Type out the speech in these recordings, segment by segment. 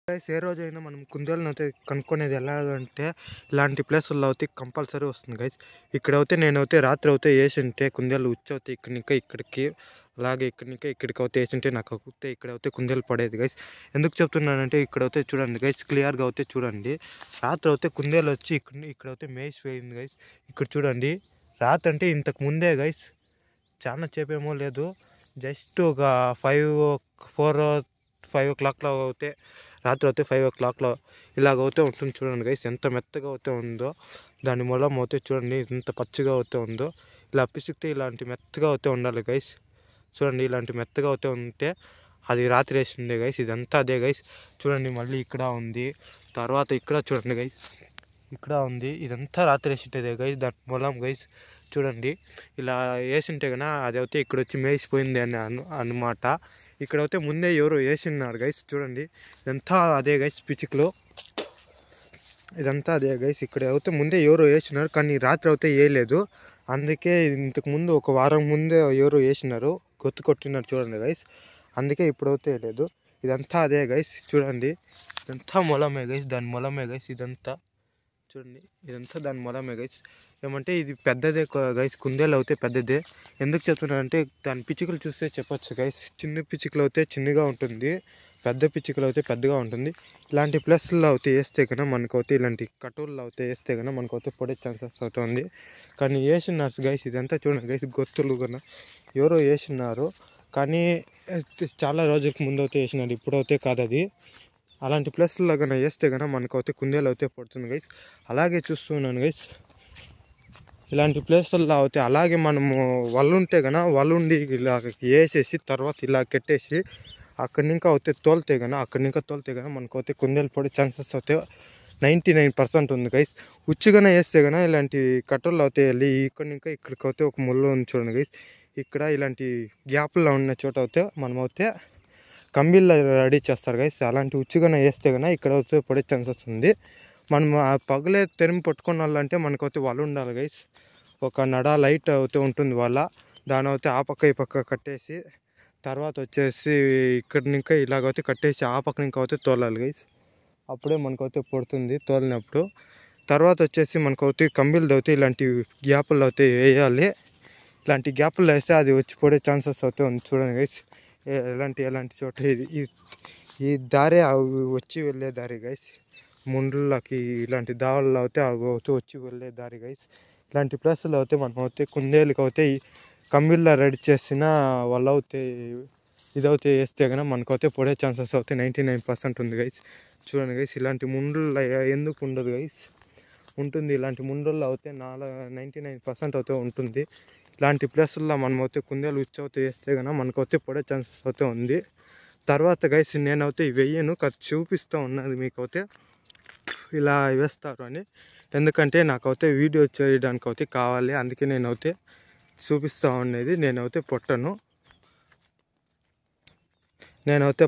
Guys ఏ రోజైనా మనం కుందేళ్ళని అయితే కనుక్కునేది ఎలాగంటే ఇలాంటి ప్లేసుల్లో అయితే కంపల్సరీ వస్తుంది గైస్. ఇక్కడైతే నేనైతే రాత్రి అయితే వేసింటే కుందేళ్ళు ఉచ్చవుతాయి ఇక్కడికి అలాగే ఇక్కడికి అయితే వేసింటే నాకు అయితే ఇక్కడైతే కుందేలు పడేది గైస్. ఎందుకు చెప్తున్నానంటే ఇక్కడైతే చూడండి గైస్, క్లియర్గా అయితే చూడండి. రాత్రి అయితే కుందేలు వచ్చి ఇక్కడైతే మేసి పోయింది గైస్. ఇక్కడ చూడండి, రాత్రి అంటే ఇంతకు ముందే గైస్, చాలా చేపేమో లేదు, జస్ట్ ఒక 5 o'clockలో అయితే రాత్రి అయితే 5 o'clockలో ఇలాగైతే ఉంటుంది. చూడండి గైస్, ఎంత మెత్తగా అయితే ఉందో. దాని మూలం అయితే చూడండి ఎంత పచ్చిగా అయితే ఉందో. ఇలా పిసికితే ఇలాంటి మెత్తగా అయితే ఉండాలి గైస్. చూడండి, ఇలాంటి మెత్తగా అయితే ఉంటే అది రాత్రి వేసిందే గైస్. ఇదంతా అదే గైస్. చూడండి, మళ్ళీ ఇక్కడ ఉంది, తర్వాత ఇక్కడ చూడండి గైస్, ఇక్కడ ఉంది. ఇదంతా రాత్రి వేసింటేదే గైస్, దాని మూలం గైస్. చూడండి, ఇలా వేసింటే కన్నా అది అయితే ఇక్కడ వచ్చి మేసిపోయింది అని అనమాట. ఇక్కడైతే ముందే ఎవరో వేసిన్నారు గైస్. చూడండి, ఇదంతా అదే గైస్, పిచ్చుకలు ఇదంతా అదే గైస్. ఇక్కడ అయితే ముందే ఎవరో వేసినారు, కానీ రాత్రి అయితే వేయలేదు. అందుకే ఇంతకు ముందు ఒక వారం ముందే ఎవరో వేసినారు, గొత్తు కొట్టినారు చూడండి గైస్. అందుకే ఇప్పుడైతే వేయలేదు. ఇదంతా అదే గైస్. చూడండి, ఇదంతా మొలమే గైస్, దాని మొలమే గైస్. ఇదంతా చూడండి, ఇదంతా దాని మొలమే గైస్. ఏమంటే ఇది పెద్దదే గైస్, కుందేలు అయితే పెద్దదే. ఎందుకు చెప్తున్నానంటే దాని పిచ్చుకలు చూస్తే చెప్పొచ్చు గైస్. చిన్న పిచ్చుకలు అయితే చిన్నగా ఉంటుంది, పెద్ద పిచ్చుకలు అయితే పెద్దగా ఉంటుంది. ఇలాంటి ప్లేస్లో అయితే వేస్తే కన్నా మనకైతే, ఇలాంటి కటూర్లో అయితే వేస్తే కన్నా మనకైతే పడే ఛాన్సెస్ అవుతుంది. కానీ వేసినారు గైస్. ఇదంతా చూడండి గైస్, గొత్తులు కన్నా ఎవరో వేసినారు, కానీ చాలా రోజులకు ముందు అయితే వేసినారు, ఇప్పుడైతే కాదు అది. అలాంటి ప్లేస్లో కన్నా వేస్తే కన్నా మనకైతే కుందేలు అయితే పడుతుంది గైస్. అలాగే చూస్తున్నాను గైస్, ఇలాంటి ప్లేసుల్లో అయితే అలాగే మనము వల్లుంటే కన్నా వల్లుండి ఇలా వేసేసి తర్వాత ఇలా కట్టేసి అక్కడి ఇంకా అయితే తోలితే కన్నా మనకైతే కుందేలు పడే ఛాన్సెస్ అయితే 99% ఉంది గైస్. ఉచ్చుగానే వేస్తే కన్నా ఇలాంటి కట్టల్లో అయితే వెళ్ళి ఇక్కడికైతే ఒక ముళ్ళు ఉంది చూడండి గైస్. ఇక్కడ ఇలాంటి గ్యాప్లో ఉన్న చోట అయితే మనమైతే కంబీల్లో రెడీ చేస్తారు గైస్. అలాంటి ఉచ్చుగానే వేస్తే కన్నా ఇక్కడ అయితే పడే ఛాన్సెస్ ఉంది. మనం పగలే తెరిమి పట్టుకున్న వాళ్ళంటే మనకైతే వల ఉండాలి గైస్. ఒక నడ లైట్ అయితే ఉంటుంది వల, దాని అయితే ఆ పక్క ఈ పక్క కట్టేసి తర్వాత వచ్చేసి ఇక్కడ ఇలాగైతే కట్టేసి ఆ పక్క అయితే తోలాలి గైస్. అప్పుడే మనకైతే పడుతుంది తోలినప్పుడు. తర్వాత వచ్చేసి మనకైతే కంబీలు అయితే ఇలాంటి గ్యాపుల్లో అయితే వేయాలి. ఇలాంటి గ్యాపుల్లో వేస్తే అది వచ్చి పడే ఛాన్సెస్ అయితే ఉంది చూడండి గైస్. ఎలాంటి చోట ఈ దారే వచ్చి వెళ్ళే దారి గైస్. ముండ్లకి ఇలాంటి దావల్లో అయితే అవి వచ్చి వెళ్ళే దారి గైస్. ఇలాంటి ప్లేస్లో అయితే మనం అయితే కుందేలుకి అయితే కంబీల్లో రెడీ చేసిన వాళ్ళు అయితే ఇదైతే వేస్తే కన్నా మనకైతే పడే ఛాన్సెస్ అయితే 99% ఉంది గైస్. చూడండి గైస్, ఇలాంటి ముండ్లు ఎందుకు ఉండదు గైస్, ఉంటుంది. ఇలాంటి ముండ్లలో అయితే 99% అయితే ఉంటుంది. ఇలాంటి ప్లేసుల్లో మనం అయితే కుందేలు ఉచ్చవుతే వేస్తే కన్నా మనకైతే పడే ఛాన్సెస్ అయితే ఉంది. తర్వాత గైస్ నేనైతే వెయ్యను, చూపిస్తూ ఉన్నది మీకైతే ఇలా వేస్తారు అని. ఎందుకంటే నాకైతే వీడియో చేయడానికి అయితే కావాలి, అందుకే నేనైతే చూపిస్తూ ఉన్నది. నేనైతే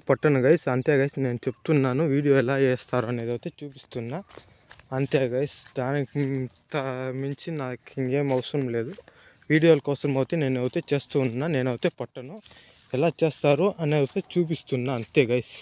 పొట్టను గైస్, అంతే గైస్. నేను చెప్తున్నాను వీడియో ఎలా వేస్తారు అనేది అయితే చూపిస్తున్నా, అంతే గైస్. దానికి మించి నాకు ఇంకేం అవసరం లేదు. వీడియోల కోసం అయితే నేనైతే చేస్తూ ఉన్నా. నేనైతే పొట్టను ఎలా చేస్తారు అనేది అయితే చూపిస్తున్నా, అంతే గైస్.